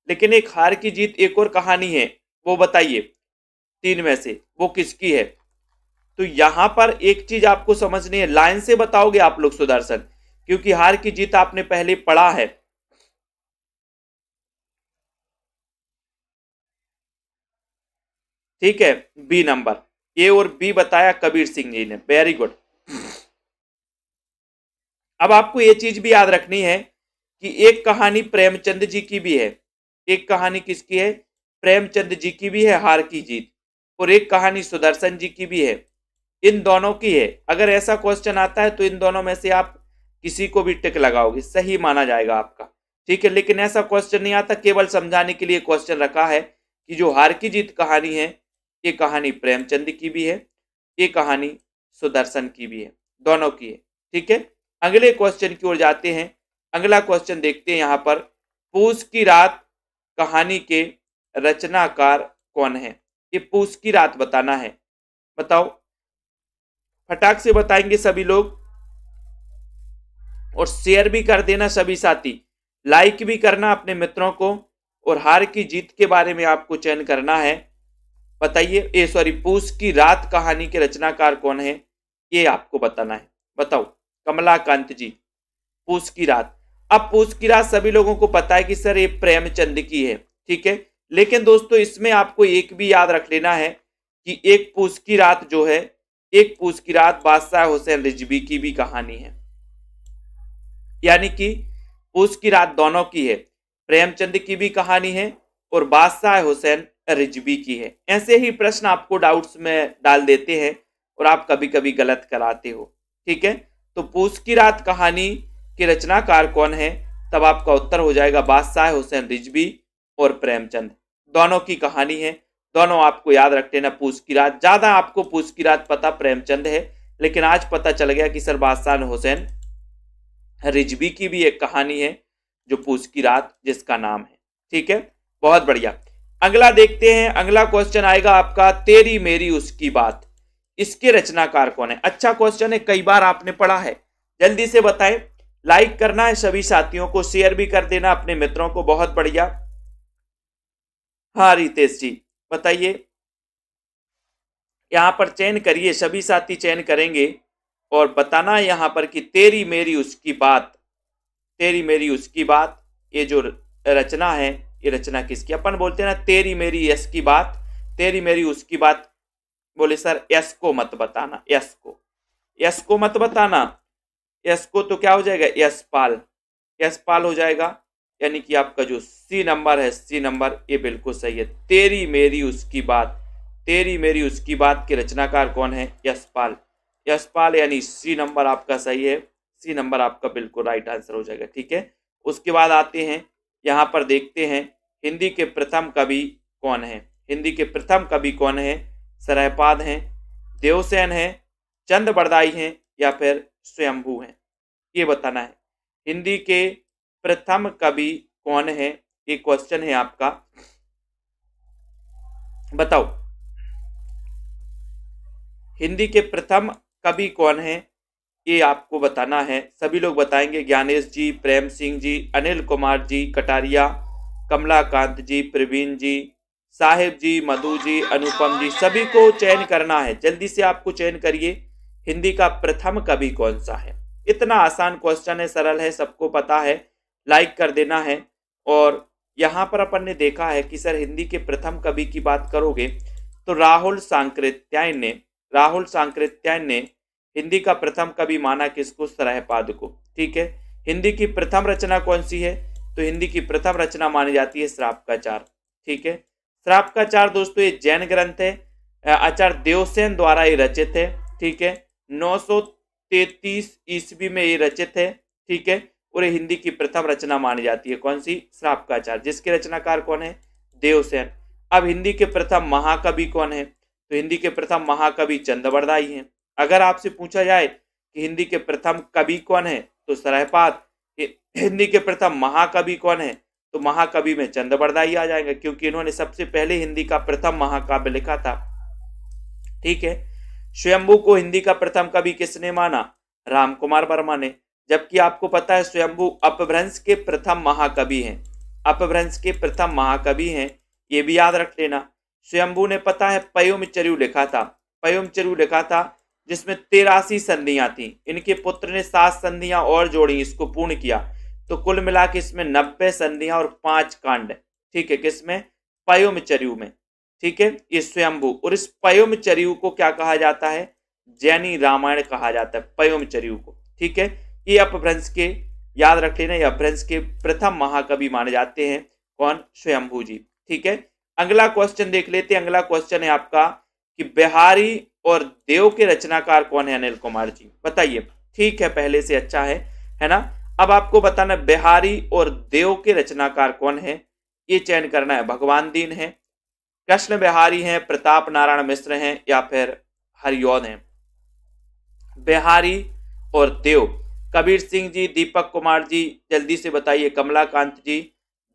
लेकिन एक हार की जीत एक और कहानी है, वो बताइए तीन में से वो किसकी है। तो यहां पर एक चीज आपको समझनी है, लाइन से बताओगे आप लोग सुदर्शन, क्योंकि हार की जीत आपने पहले पढ़ा है। ठीक है, बी नंबर, ए और बी बताया कबीर सिंह जी ने, वेरी गुड। अब आपको ये चीज भी याद रखनी है कि एक कहानी प्रेमचंद जी की भी है। एक कहानी किसकी है, प्रेमचंद जी की भी है, हार की जीत, और एक कहानी सुदर्शन जी की भी है। इन दोनों की है। अगर ऐसा क्वेश्चन आता है तो इन दोनों में से आप किसी को भी टिक लगाओगे, सही माना जाएगा आपका, ठीक है। लेकिन ऐसा क्वेश्चन नहीं आता, केवल समझाने के लिए क्वेश्चन रखा है कि जो हार की जीत कहानी है, ये कहानी प्रेमचंद की भी है, ये कहानी सुदर्शन की भी है, दोनों की है, ठीक है। अगले क्वेश्चन की ओर जाते हैं। अगला क्वेश्चन देखते हैं यहां पर, पूस की रात कहानी के रचनाकार कौन है। ये पूस की रात बताना है, बताओ, फटाक से बताएंगे सभी लोग, और शेयर भी कर देना सभी साथी, लाइक भी करना अपने मित्रों को। और हार की जीत के बारे में आपको चयन करना है, बताइए, पूस की रात कहानी के रचनाकार कौन है, ये आपको बताना है। बताओ कमलाकांत जी, पूस की रात। अब पूस की रात सभी लोगों को पता है कि सर ये प्रेमचंद की है, ठीक है। लेकिन दोस्तों इसमें आपको एक भी याद रख लेना है कि एक पूस की रात जो है, एक पूस की रात बादशाह हुसैन रिजवी की भी कहानी है। यानी कि पूस की रात दोनों की है, प्रेमचंद की भी कहानी है और बादशाह हुसैन रिजवी की है। ऐसे ही प्रश्न आपको डाउट्स में डाल देते हैं और आप कभी कभी गलत कराते हो, ठीक है। तो पूस की रात कहानी के रचनाकार कौन है, तब आपका उत्तर हो जाएगा बादशाह हुसैन रिजवी और प्रेमचंद, दोनों की कहानी है। दोनों आपको याद रख लेना। पूस की रात, ज्यादा आपको पूस की रात पता प्रेमचंद है, लेकिन आज पता चल गया कि सर बादशाह हुसैन रिजवी की भी एक कहानी है जो पूस की रात जिसका नाम है, ठीक है। बहुत बढ़िया। अगला देखते हैं। अगला क्वेश्चन आएगा आपका, तेरी मेरी उसकी बात, इसके रचनाकार कौन है। अच्छा क्वेश्चन है, कई बार आपने पढ़ा है, जल्दी से बताएं। लाइक करना है सभी साथियों को, शेयर भी कर देना अपने मित्रों को। बहुत बढ़िया। हाँ रितेश जी बताइए, यहां पर चयन करिए, सभी साथी चयन करेंगे और बताना है यहां पर कि तेरी मेरी उसकी बात, तेरी मेरी उसकी बात, ये जो रचना है, ये रचना किसकी। अपन बोलते हैं ना तेरी मेरी यस की बात, तेरी मेरी उसकी बात, बोले सर यस को मत बताना, यस को, यस को मत बताना। यस को तो क्या हो जाएगा, यशपाल, यशपाल हो जाएगा। यानी कि आपका जो सी नंबर है, सी नंबर, ये बिल्कुल सही है। तेरी मेरी उसकी बात, तेरी मेरी उसकी बात के रचनाकार कौन है, यशपाल, यशपाल, यानी सी नंबर आपका सही है। सी नंबर आपका बिल्कुल राइट आंसर हो जाएगा, ठीक है। उसके बाद आते हैं यहाँ पर, देखते हैं हिंदी के प्रथम कवि कौन है। हिंदी के प्रथम कवि कौन है, सरहपाद हैं, देवसेन हैं, चंद बरदाई हैं या फिर स्वयंभू हैं, ये बताना है। हिंदी के प्रथम कवि कौन है? ये क्वेश्चन है आपका, बताओ। हिंदी के प्रथम कवि कौन है, ये आपको बताना है। सभी लोग बताएंगे, ज्ञानेश जी, प्रेम सिंह जी, अनिल कुमार जी, कटारिया, कमलाकांत जी, प्रवीण जी, साहिब जी, मधु जी, अनुपम जी, सभी को चयन करना है। जल्दी से आपको चयन करिए, हिंदी का प्रथम कवि कौन सा है। इतना आसान क्वेश्चन है, सरल है, सबको पता है, लाइक कर देना है। और यहाँ पर अपन ने देखा है कि सर हिंदी के प्रथम कवि की बात करोगे तो राहुल सांकृत्यायन ने हिंदी का प्रथम कवि माना किसको? सरहपाद को। ठीक है, हिंदी की प्रथम रचना कौन सी है? तो हिंदी की प्रथम रचना मानी जाती है श्राप का चार। ठीक है, श्राप का चार दोस्तों ये जैन ग्रंथ है, आचार्य देवसेन द्वारा ये रचित है। ठीक है, 933 ईस्वी में ये रचित है। ठीक है, और ये हिंदी की प्रथम रचना मानी जाती है। कौन सी? श्राप का चार, जिसके रचनाकार कौन है? देवसेन। अब हिंदी के प्रथम महाकवि कौन है? तो हिंदी के प्रथम महाकवि चंद्रवरदाई हैं। अगर आपसे पूछा जाए कि हिंदी के प्रथम कवि कौन है तो सरहपाद, हिंदी के प्रथम महाकवि कौन है तो महाकवि में चंद्रवरदाई आ जाएंगे, क्योंकि इन्होंने सबसे पहले हिंदी का प्रथम महाकाव्य लिखा था। ठीक है, स्वयंभू को हिंदी का प्रथम कवि किसने माना? राम कुमार वर्मा ने। जबकि आपको पता है स्वयंभू अपभ्रंश के प्रथम महाकवि हैं, अपभ्रंश के प्रथम महाकवि हैं, ये भी याद रख लेना। स्वयंभू ने पता है पयोमचर्यु लिखा था, पयोमचर्यु लिखा था जिसमें 83 संधियां थी। इनके पुत्र ने 7 संधियां और जोड़ी, इसको पूर्ण किया, तो कुल मिला के इसमें 90 संधियां और 5 कांड। ठीक है, किसमें? पयोमचर्यु में। ठीक है, ये स्वयंभू, और इस पयोमचर्यु को क्या कहा जाता है? जैनी रामायण कहा जाता है पयोमचर्यु को। ठीक है, ये अपभ्रंश के, याद रख लेना, ये अपभ्रंश के प्रथम महाकवि माने जाते हैं। कौन? स्वयंभू जी। ठीक है, अगला क्वेश्चन देख लेते हैं। अगला क्वेश्चन है आपका कि बिहारी और देव के रचनाकार कौन है? अनिल कुमार जी, बताइए। ठीक है, पहले से अच्छा है ना। अब आपको बताना बिहारी और देव के रचनाकार कौन है, ये चयन करना है। भगवान दीन है, कृष्ण बिहारी हैं, प्रताप नारायण मिश्र हैं, या फिर हरिऔध हैं। बिहारी और देव, कबीर सिंह जी, दीपक कुमार जी, जल्दी से बताइए। कमलाकांत जी,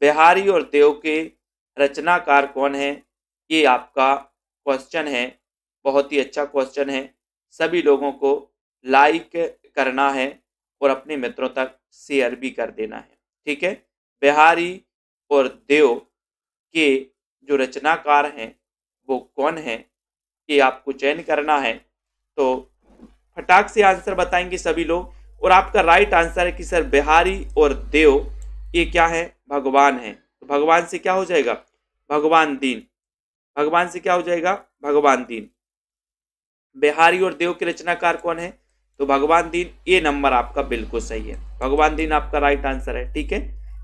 बिहारी और देव के रचनाकार कौन है, ये आपका क्वेश्चन है। बहुत ही अच्छा क्वेश्चन है, सभी लोगों को लाइक करना है और अपने मित्रों तक शेयर भी कर देना है। ठीक है, बिहारी और देव के जो रचनाकार हैं वो कौन है, ये आपको चयन करना है। तो फटाक से आंसर बताएंगे सभी लोग, और आपका राइट आंसर है कि सर बिहारी और देव ये क्या है? भगवान है। तो भगवान से क्या हो जाएगा? भगवान दीन। भगवान से क्या हो जाएगा? भगवान दीन। बिहारी और देव के रचनाकार कौन है? तो भगवान दीन। ये नंबर आपका बिल्कुल सही है, भगवान दीन आपका राइट आंसर है। ठीक है,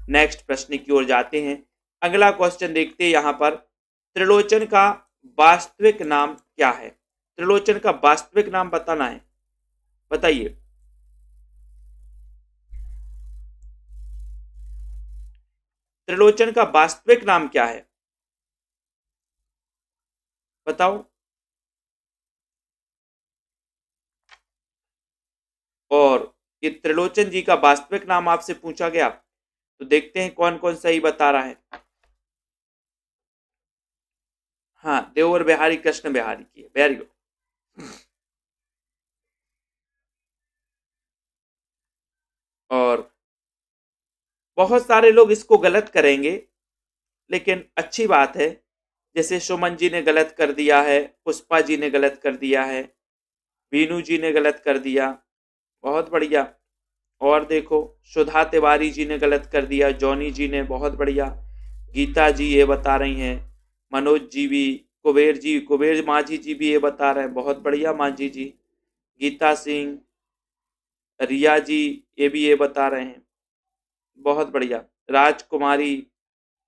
नेक्स्ट प्रश्न की ओर जाते हैं। अगला क्वेश्चन देखते हैं यहां पर, त्रिलोचन का वास्तविक नाम क्या है? त्रिलोचन का वास्तविक नाम बताना है, बताइए। त्रिलोचन का वास्तविक नाम क्या है, बताओ। और ये त्रिलोचन जी का वास्तविक नाम आपसे पूछा गया, तो देखते हैं कौन कौन सही बता रहा है। हाँ, देवर बिहारी कृष्ण बिहारी की है, वेरी गुड। और बहुत सारे लोग इसको गलत करेंगे, लेकिन अच्छी बात है। जैसे सुमन जी ने गलत कर दिया है, पुष्पा जी ने गलत कर दिया है, वीनू जी ने गलत कर दिया, बहुत बढ़िया। और देखो सुधा तिवारी जी ने गलत कर दिया, जॉनी जी ने, बहुत बढ़िया। गीता जी ये बता रही हैं, मनोज जी भी, कुबेर माझी जी भी ये बता रहे हैं, बहुत बढ़िया माझी जी। गीता सिंह, रिया जी ये भी ये बता रहे हैं, बहुत बढ़िया। राजकुमारी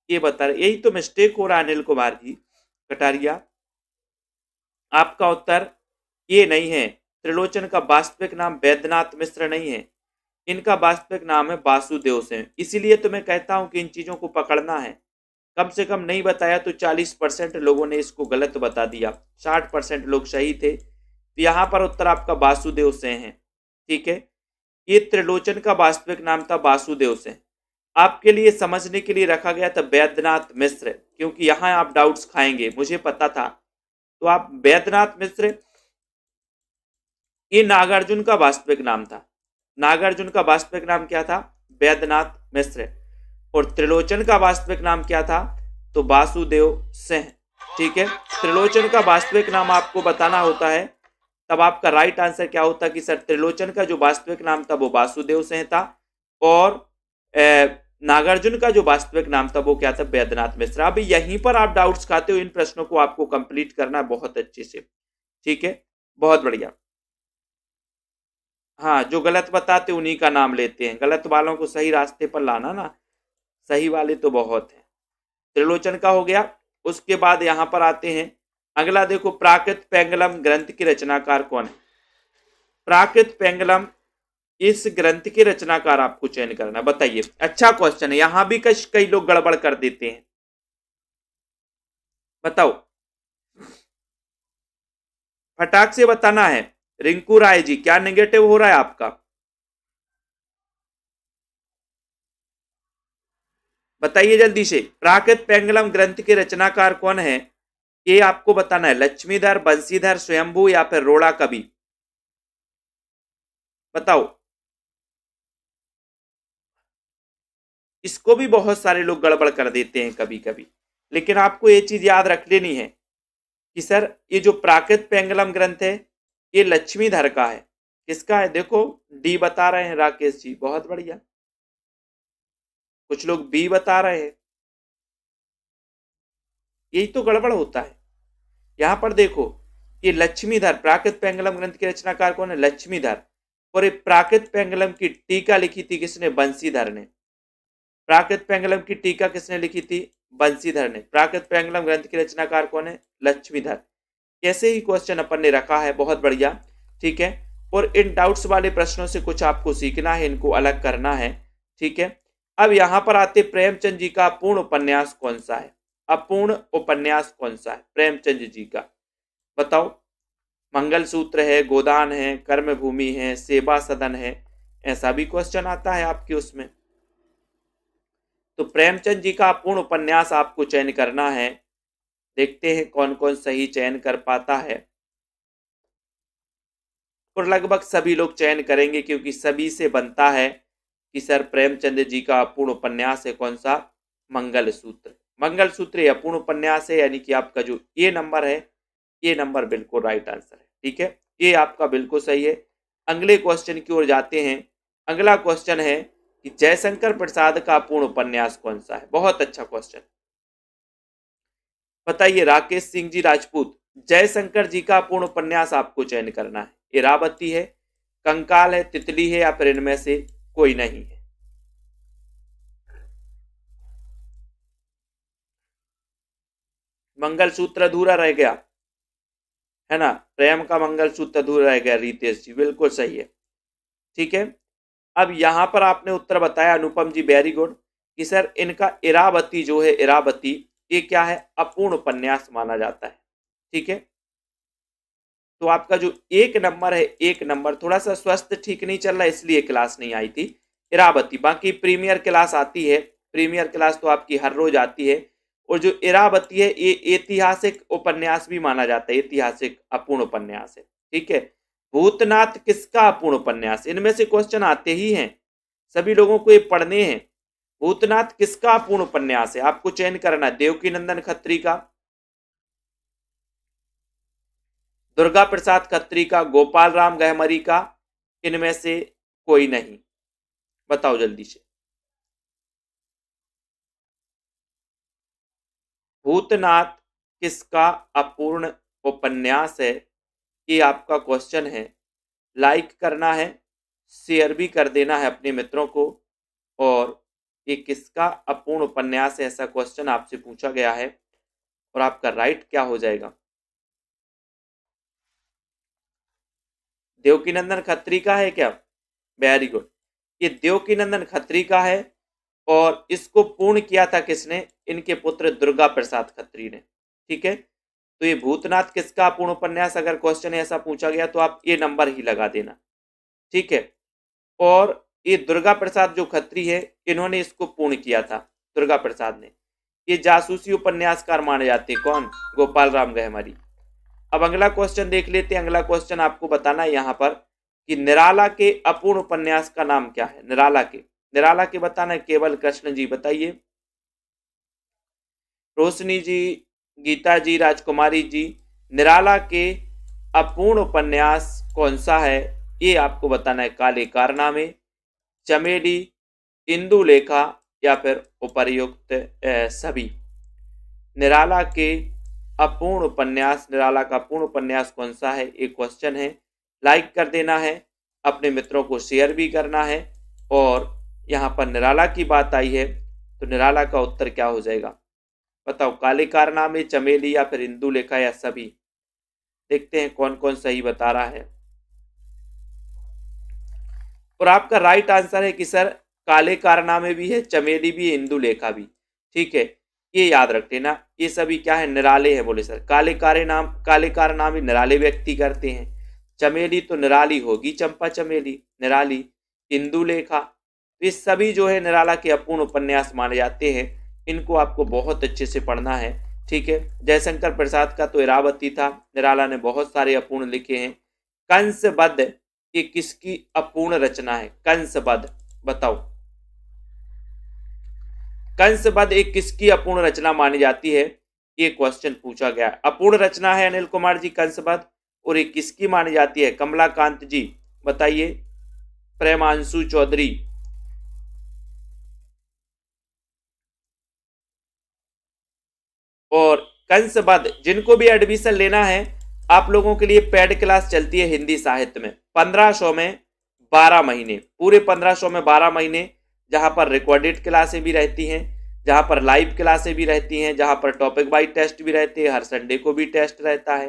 ये बता रहे, यही तो मिस्टेक हो रहा है अनिल कुमार जी कटारिया। आपका उत्तर ये नहीं है। त्रिलोचन का वास्तविक नाम वैद्यनाथ मिश्र नहीं है, इनका वास्तविक नाम है वासुदेव सेन। इसीलिए तो मैं कहता हूं कि इन चीजों को पकड़ना है। कम से कम नहीं बताया तो 40% लोगों ने इसको गलत बता दिया, 60% लोग सही थे। तो यहां पर उत्तर आपका वासुदेव सेन है। ठीक है, ये त्रिलोचन का वास्तविक नाम था वासुदेव सेन। आपके लिए समझने के लिए रखा गया था वैद्यनाथ मिश्र, क्योंकि यहां आप डाउट्स खाएंगे, मुझे पता था। तो आप वैद्यनाथ मिश्र, ये नागार्जुन का वास्तविक नाम था। नागार्जुन का वास्तविक नाम क्या था? वैद्यनाथ मिश्र। और त्रिलोचन का वास्तविक नाम क्या था? तो वासुदेव सिंह। ठीक है, त्रिलोचन का वास्तविक नाम आपको बताना होता है, तब आपका राइट आंसर क्या होता कि सर त्रिलोचन का जो वास्तविक नाम था वो वासुदेव सिंह था, और नागार्जुन का जो वास्तविक नाम था वो क्या था? वैद्यनाथ मिश्र। अभी यहीं पर आप डाउट्स खाते हो, इन प्रश्नों को आपको कंप्लीट करना है बहुत अच्छे से। ठीक है, बहुत बढ़िया। हाँ, जो गलत बताते उन्हीं का नाम लेते हैं, गलत वालों को सही रास्ते पर लाना ना, सही वाले तो बहुत हैं। त्रिलोचन का हो गया। उसके बाद यहां पर आते हैं अगला, देखो प्राकृत पेंगलम ग्रंथ के रचनाकार कौन है? प्राकृत पेंगलम, इस ग्रंथ के रचनाकार आपको चयन करना, बताइए। अच्छा क्वेश्चन है, यहां भी कई लोग गड़बड़ कर देते हैं, बताओ, फटाक से बताना है। रिंकू राय जी, क्या नेगेटिव हो रहा है आपका? बताइए जल्दी से। प्राकृत पेंगलम ग्रंथ के रचनाकार कौन है, ये आपको बताना है। लक्ष्मीधर, बंशीधर, स्वयंभू या फिर रोड़ा कवि? बताओ। इसको भी बहुत सारे लोग गड़बड़ कर देते हैं कभी कभी, लेकिन आपको ये चीज याद रख लेनी है कि सर ये जो प्राकृत पेंगलम ग्रंथ है ये लक्ष्मीधर का है। किसका है? देखो डी बता रहे हैं राकेश जी, बहुत बढ़िया। कुछ लोग बी बता रहे हैं, यही तो गड़बड़ होता है। यहां पर देखो, ये लक्ष्मीधर, प्राकृत पेंगलम ग्रंथ के रचनाकार कौन है? लक्ष्मीधर। और ये प्राकृत पेंगलम की टीका लिखी थी किसने? बंशीधर ने। प्राकृत पेंगलम की टीका किसने लिखी थी? बंशीधर ने। प्राकृत पेंगलम ग्रंथ के रचनाकार कौन है? लक्ष्मीधर। ऐसे ही क्वेश्चन अपन ने रखा है, बहुत बढ़िया। ठीक है, और इन डाउट्स वाले प्रश्नों से कुछ आपको सीखना है, इनको अलग करना है। ठीक है, अब यहां पर आते प्रेमचंद जी का अपूर्ण उपन्यास कौन सा है? अपूर्ण उपन्यास कौन सा है प्रेमचंद जी का? बताओ। मंगलसूत्र है, गोदान है, कर्मभूमि है, सेवा सदन है, ऐसा भी क्वेश्चन आता है आपके उसमें। तो प्रेमचंद जी का अपूर्ण उपन्यास आपको चयन करना है। देखते हैं कौन कौन सही चयन कर पाता है, और लगभग सभी लोग चयन करेंगे, क्योंकि सभी से बनता है कि सर प्रेमचंद जी का अपूर्ण उपन्यास है कौन सा? मंगलसूत्र। मंगलसूत्र ये अपूर्ण उपन्यास है, यानी कि आपका जो ये नंबर है, ये नंबर बिल्कुल राइट आंसर है। ठीक है, ये आपका बिल्कुल सही है। अगले क्वेश्चन की ओर जाते हैं। अगला क्वेश्चन है कि जयशंकर प्रसाद का अपूर्ण उपन्यास कौन सा है? बहुत अच्छा क्वेश्चन, बताइए राकेश सिंह जी राजपूत। जयशंकर जी का अपूर्ण उपन्यास आपको चयन करना है। इरावती है, कंकाल है, तितली है, या फिर इनमें से कोई नहीं है? मंगलसूत्र अधूरा रह गया है ना, प्रेम का मंगलसूत्र अधूरा रह गया रितेश जी, बिल्कुल सही है। ठीक है, अब यहां पर आपने उत्तर बताया अनुपम जी, वेरी गुड, कि सर इनका इरावती जो है, इरावती ये क्या है? अपूर्ण उपन्यास माना जाता है। ठीक है, तो आपका जो एक नंबर है, एक नंबर, थोड़ा सा स्वास्थ्य ठीक नहीं चल रहा इसलिए क्लास नहीं आई थी। इरावती, बाकी प्रीमियर क्लास आती है, प्रीमियर क्लास तो आपकी हर रोज आती है। और जो इरावती है ये ऐतिहासिक उपन्यास भी माना जाता है, ऐतिहासिक अपूर्ण उपन्यास है। ठीक है, भूतनाथ किसका अपूर्ण उपन्यास? इनमें से क्वेश्चन आते ही हैं, सभी लोगों को ये पढ़ने हैं। भूतनाथ किसका अपूर्ण उपन्यास है? आपको चयन करना है। देवकीनंदन खत्री का, दुर्गा प्रसाद खत्री का, गोपाल राम गहमरी का, इनमें से कोई नहीं? बताओ जल्दी से। भूतनाथ किसका अपूर्ण उपन्यास है, ये आपका क्वेश्चन है। लाइक करना है, शेयर भी कर देना है अपने मित्रों को। और ये किसका अपूर्ण उपन्यास है, ऐसा क्वेश्चन आपसे पूछा गया है, और आपका राइट क्या हो जाएगा? देवकीनंदन खत्री का है क्या? वेरी गुड, ये देवकीनंदन खत्री का है। और इसको पूर्ण किया था किसने? इनके पुत्र दुर्गा प्रसाद खत्री ने। ठीक है, तो ये भूतनाथ किसका पूर्ण उपन्यास, अगर क्वेश्चन ऐसा पूछा गया तो आप ये नंबर ही लगा देना। ठीक है, और ये दुर्गा प्रसाद जो खत्री है, इन्होंने इसको पूर्ण किया था, दुर्गा प्रसाद ने। ये जासूसी उपन्यासकार माने जाते हैं, कौन? गोपाल राम गहमरी। अब अगला क्वेश्चन देख लेते हैं। अगला क्वेश्चन आपको बताना है यहाँ पर कि निराला के अपूर्ण उपन्यास का नाम क्या है? निराला के बताना है। केवल कृष्ण जी बताइए, रोशनी जी, गीता जी, राजकुमारी जी, निराला के अपूर्ण उपन्यास कौन सा है? ये आपको बताना है। काले कारनामे, चमेली, इंदुलेखा या फिर उपर्युक्त सभी। निराला के अपूर्ण उपन्यास, निराला का पूर्ण उपन्यास कौन सा है? एक क्वेश्चन है। लाइक कर देना है, अपने मित्रों को शेयर भी करना है। और यहाँ पर निराला की बात आई है तो निराला का उत्तर क्या हो जाएगा? बताओ, काले कारनामे, चमेली या फिर इंदुलेखा या सभी? देखते हैं कौन कौन सही बता रहा है। और आपका राइट आंसर है कि सर काले कारनामे भी है, चमेली भी है, इंदुलेखा भी। ठीक है, ये याद रख लेना। ये सभी क्या है? निराले हैं। बोले सर काले कारनामे निराले व्यक्ति करते हैं। चमेली तो निराली होगी, चंपा चमेली निराली। इंदुलेखा, ये सभी जो है निराला के अपूर्ण उपन्यास माने जाते हैं। इनको आपको बहुत अच्छे से पढ़ना है। ठीक है, जयशंकर प्रसाद का तो इरावती था, निराला ने बहुत सारे अपूर्ण लिखे हैं। कंसबद्ध, ये किसकी अपूर्ण रचना है? कंसबद्ध, बताओ कंसबद्ध एक किसकी अपूर्ण रचना मानी जाती है? ये क्वेश्चन पूछा गया। अपूर्ण रचना है अनिल कुमार जी कंसबद्ध, और ये किसकी मानी जाती है? कमलाकांत जी बताइए, प्रेमांशु चौधरी। और कंसबद्ध जिनको भी एडमिशन लेना है, आप लोगों के लिए पेड क्लास चलती है हिंदी साहित्य में 1500 में 12 महीने, पूरे 1500 में 12 महीने, जहां पर रिकॉर्डेड क्लासें भी रहती हैं, जहां पर लाइव क्लासें भी रहती हैं, जहां पर टॉपिक वाइज टेस्ट भी रहते हैं, हर संडे को भी टेस्ट रहता है,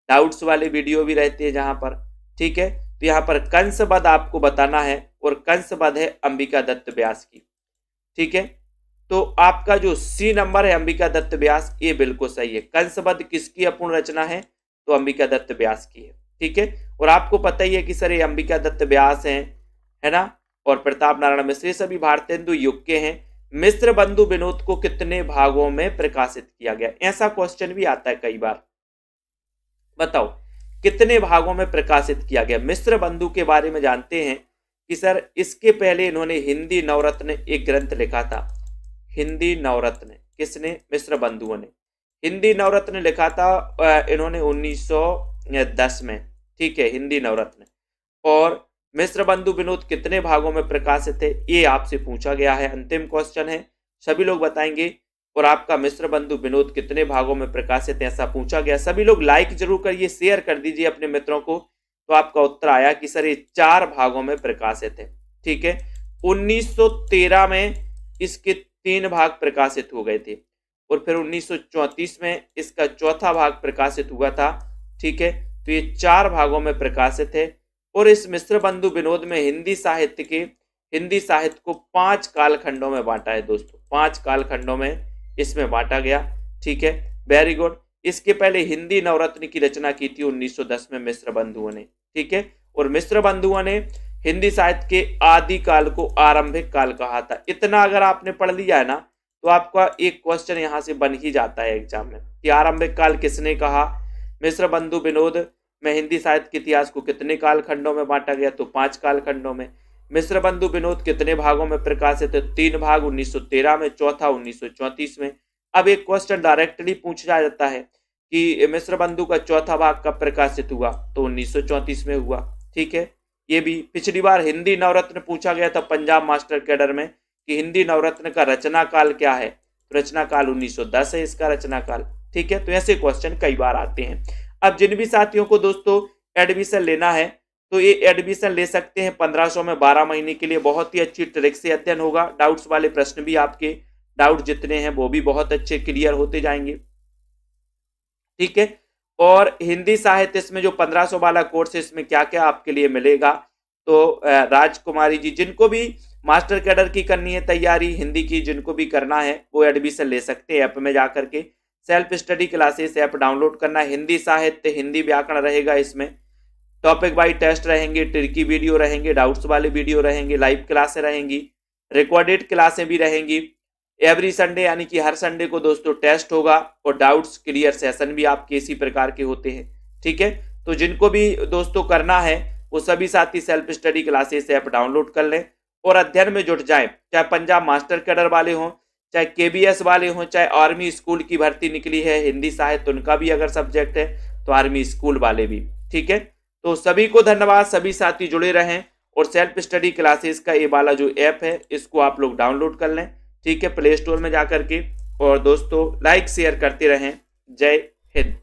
डाउट्स वाले वीडियो भी रहते हैं जहां पर। ठीक है, तो यहाँ पर कंसबद्ध आपको बताना है, और कंसबद्ध है अंबिका दत्त व्यास की। ठीक है, तो आपका जो सी नंबर है अंबिका दत्त व्यास, ये बिल्कुल सही है। कंसबद्ध किसकी अपूर्ण रचना है? तो अंबिका दत्त व्यास की है। ठीक है, और आपको पता ही है कि सर ये अंबिका दत्त व्यास हैं, है ना, और प्रताप नारायण मिश्र, ये सभी भारतेंदु युग के हैं। मिश्र बंधु विनोद को कितने भागों में प्रकाशित किया गया? ऐसा क्वेश्चन भी आता है कई बार। बताओ कितने भागों में प्रकाशित किया गया? मिश्र बंधु के बारे में जानते हैं कि सर इसके पहले इन्होंने हिंदी नवरत्न एक ग्रंथ लिखा था। हिंदी नवरत्न किसने? मिश्र बंधुओं ने हिंदी नवरत्न लिखा था इन्होंने 1910 में। ठीक है, हिंदी नवरत्न। और मिश्र बंधु विनोद कितने भागों में प्रकाशित है? ये आपसे पूछा गया है, अंतिम क्वेश्चन है, सभी लोग बताएंगे। और आपका मिश्र बंधु विनोद कितने भागों में प्रकाशित है, ऐसा पूछा गया। सभी लोग लाइक जरूर करिए, शेयर कर दीजिए अपने मित्रों को। तो आपका उत्तर आया कि सर ये 4 भागों में प्रकाशित है। ठीक है, 1913 में इसके 3 भाग प्रकाशित हो गए थे, और फिर 1934 में इसका 4था भाग प्रकाशित हुआ था। ठीक है, तो ये 4 भागों में प्रकाशित है। और इस मिश्र बंधु विनोद में हिंदी साहित्य को 5 कालखंडों में बांटा है दोस्तों, 5 कालखंडों में इसमें बांटा गया। ठीक है, वेरी गुड। इसके पहले हिंदी नवरत्न की रचना की थी 1910 में मिश्र बंधुओं ने। ठीक है, और मिश्र बंधुओं ने हिंदी साहित्य के आदि काल को आरंभिक काल कहा था। इतना अगर आपने पढ़ लिया है ना, तो आपका एक क्वेश्चन यहां से बन ही जाता है एग्जाम में कि आरंभिक काल किसने कहा। मिश्र बंधु विनोद में हिंदी साहित्य के इतिहास को कितने कालखंडों में बांटा गया? तो 5 कालखंडों में। मिश्र बंधु विनोद कितने भागों में प्रकाशित है? 3 भाग, 1913 में, चौथा 1934 में। अब एक क्वेश्चन डायरेक्टली पूछा जाता है कि मिश्र बंधु का 4था भाग कब प्रकाशित हुआ? तो 1934 में हुआ। ठीक है, ये भी पिछली बार हिंदी नवरत्न पूछा गया था पंजाब मास्टर कैडर में कि हिंदी नवरत्न का रचना काल क्या है? तो रचना काल 1910 है इसका रचना काल। ठीक है, तो ऐसे क्वेश्चन कई बार आते हैं। अब जिन भी साथियों को दोस्तों एडमिशन लेना है, तो ये एडमिशन ले सकते हैं 1500 में 12 महीने के लिए। बहुत ही अच्छी ट्रिक से अध्ययन होगा। डाउट्स वाले प्रश्न भी आपके डाउट जितने हैं वो भी बहुत अच्छे क्लियर होते जाएंगे। ठीक है, और हिंदी साहित्य इसमें जो 1500 वाला कोर्स है, इसमें क्या क्या आपके लिए मिलेगा? तो राजकुमारी जी, जिनको भी मास्टर कैडर की करनी है तैयारी हिंदी की, जिनको भी करना है वो एडमिशन ले सकते हैं। ऐप में जाकर के self study classes app download करना है। हिंदी साहित्य, हिंदी व्याकरण रहेगा इसमें, टॉपिक वाइज टेस्ट रहेंगे, ट्रिकी वीडियो रहेंगे, डाउट्स वाले वीडियो रहेंगे, लाइव क्लासें रहेंगी, रिकॉर्डेड क्लासें भी रहेंगी। एवरी संडे यानी कि हर संडे को दोस्तों टेस्ट होगा और डाउट्स क्लियर सेशन भी आपके इसी प्रकार के होते हैं। ठीक है, तो जिनको भी दोस्तों करना है वो सभी साथी self study classes app download कर लें और अध्ययन में जुट जाएं। चाहे पंजाब मास्टर कैडर वाले हों, चाहे केबीएस वाले हों, चाहे आर्मी स्कूल की भर्ती निकली है, हिंदी साहित्य उनका भी अगर सब्जेक्ट है तो आर्मी स्कूल वाले भी। ठीक है, तो सभी को धन्यवाद, सभी साथी जुड़े रहें और सेल्फ स्टडी क्लासेस का ये वाला जो ऐप है इसको आप लोग डाउनलोड कर लें। ठीक है, प्ले स्टोर में जाकर के। और दोस्तों लाइक शेयर करते रहें। जय हिंद।